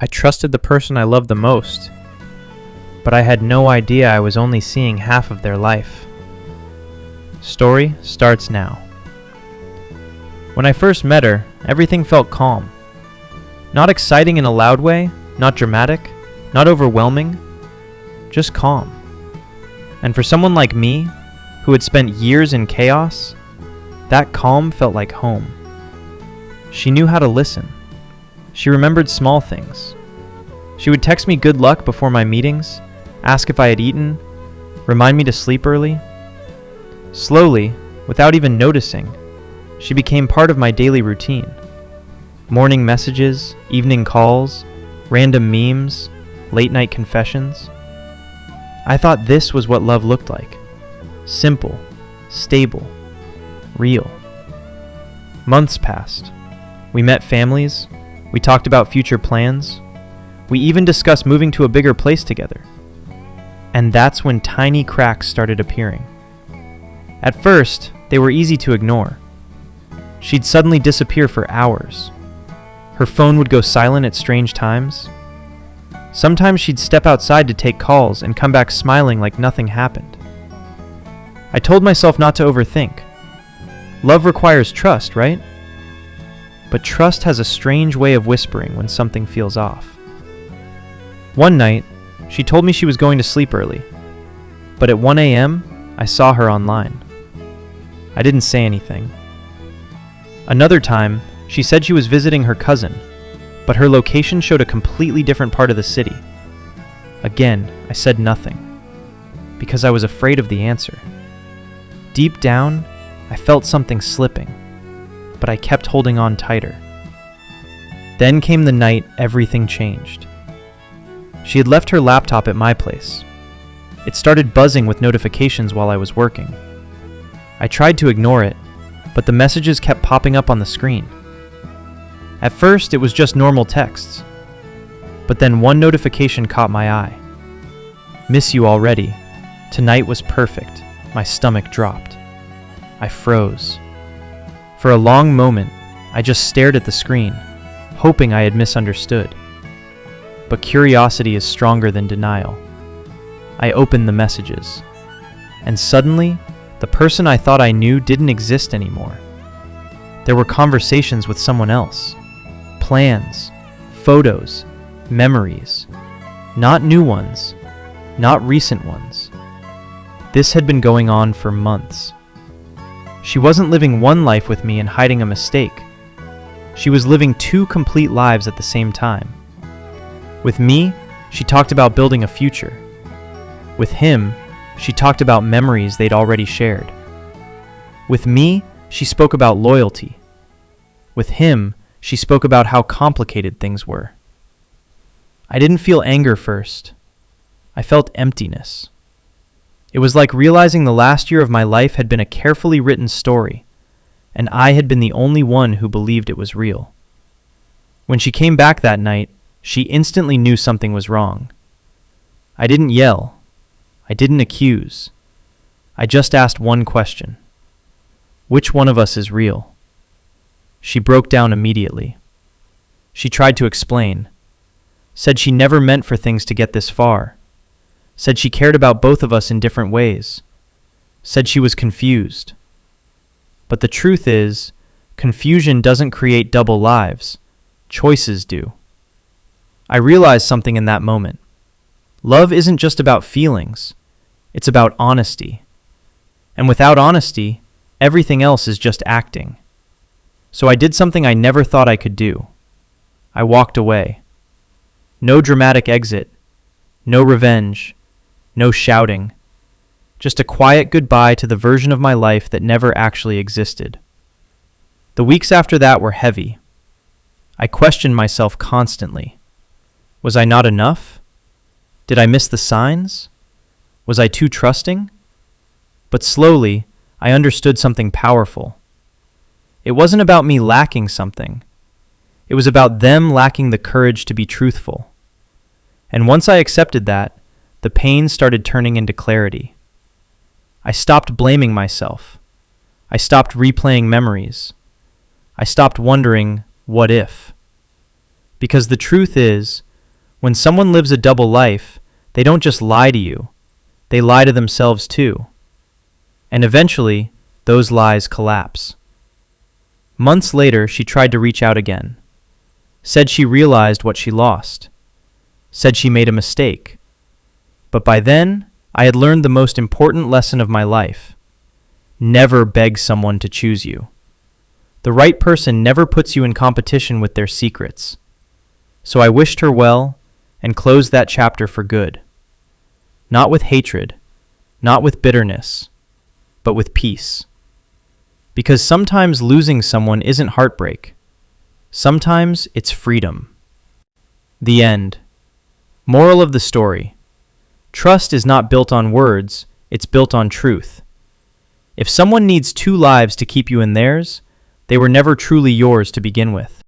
I trusted the person I loved the most, but I had no idea I was only seeing half of their life. Story starts now. When I first met her, everything felt calm. Not exciting in a loud way, not dramatic, not overwhelming, just calm. And for someone like me, who had spent years in chaos, that calm felt like home. She knew how to listen. She remembered small things. She would text me good luck before my meetings, ask if I had eaten, remind me to sleep early. Slowly, without even noticing, she became part of my daily routine. Morning messages, evening calls, random memes, late-night confessions. I thought this was what love looked like. Simple, stable, real. Months passed. We met families. We talked about future plans. We even discussed moving to a bigger place together. And that's when tiny cracks started appearing. At first, they were easy to ignore. She'd suddenly disappear for hours. Her phone would go silent at strange times. Sometimes she'd step outside to take calls and come back smiling like nothing happened. I told myself not to overthink. Love requires trust, right? But trust has a strange way of whispering when something feels off. One night, she told me she was going to sleep early, but at 1 a.m., I saw her online. I didn't say anything. Another time, she said she was visiting her cousin, but her location showed a completely different part of the city. Again, I said nothing, because I was afraid of the answer. Deep down, I felt something slipping, but I kept holding on tighter. Then came the night everything changed. She had left her laptop at my place. It started buzzing with notifications while I was working. I tried to ignore it, but the messages kept popping up on the screen. At first, it was just normal texts, but then one notification caught my eye. Miss you already. Tonight was perfect. My stomach dropped. I froze. For a long moment, I just stared at the screen, hoping I had misunderstood. But curiosity is stronger than denial. I opened the messages, and suddenly, the person I thought I knew didn't exist anymore. There were conversations with someone else, plans, photos, memories, not new ones, not recent ones. This had been going on for months. She wasn't living one life with me and hiding a mistake. She was living two complete lives at the same time. With me, she talked about building a future. With him, she talked about memories they'd already shared. With me, she spoke about loyalty. With him, she spoke about how complicated things were. I didn't feel anger first. I felt emptiness. It was like realizing the last year of my life had been a carefully written story, and I had been the only one who believed it was real. When she came back that night, she instantly knew something was wrong. I didn't yell. I didn't accuse. I just asked one question. Which one of us is real? She broke down immediately. She tried to explain. Said she never meant for things to get this far. Said she cared about both of us in different ways. Said she was confused. But the truth is, confusion doesn't create double lives. Choices do. I realized something in that moment. Love isn't just about feelings. It's about honesty. And without honesty, everything else is just acting. So I did something I never thought I could do. I walked away. No dramatic exit. No revenge. No shouting. Just a quiet goodbye to the version of my life that never actually existed. The weeks after that were heavy. I questioned myself constantly. Was I not enough? Did I miss the signs? Was I too trusting? But slowly, I understood something powerful. It wasn't about me lacking something. It was about them lacking the courage to be truthful. And once I accepted that, the pain started turning into clarity. I stopped blaming myself. I stopped replaying memories. I stopped wondering, what if? Because the truth is, When someone lives a double life, they don't just lie to you, they lie to themselves too. And eventually, those lies collapse. Months later, she tried to reach out again. Said she realized what she lost. Said she made a mistake. But by then, I had learned the most important lesson of my life. Never beg someone to choose you. The right person never puts you in competition with their secrets. So I wished her well and closed that chapter for good. Not with hatred, not with bitterness, but with peace. Because sometimes losing someone isn't heartbreak. Sometimes it's freedom. The end. Moral of the story. Trust is not built on words, it's built on truth. If someone needs two lives to keep you in theirs, they were never truly yours to begin with.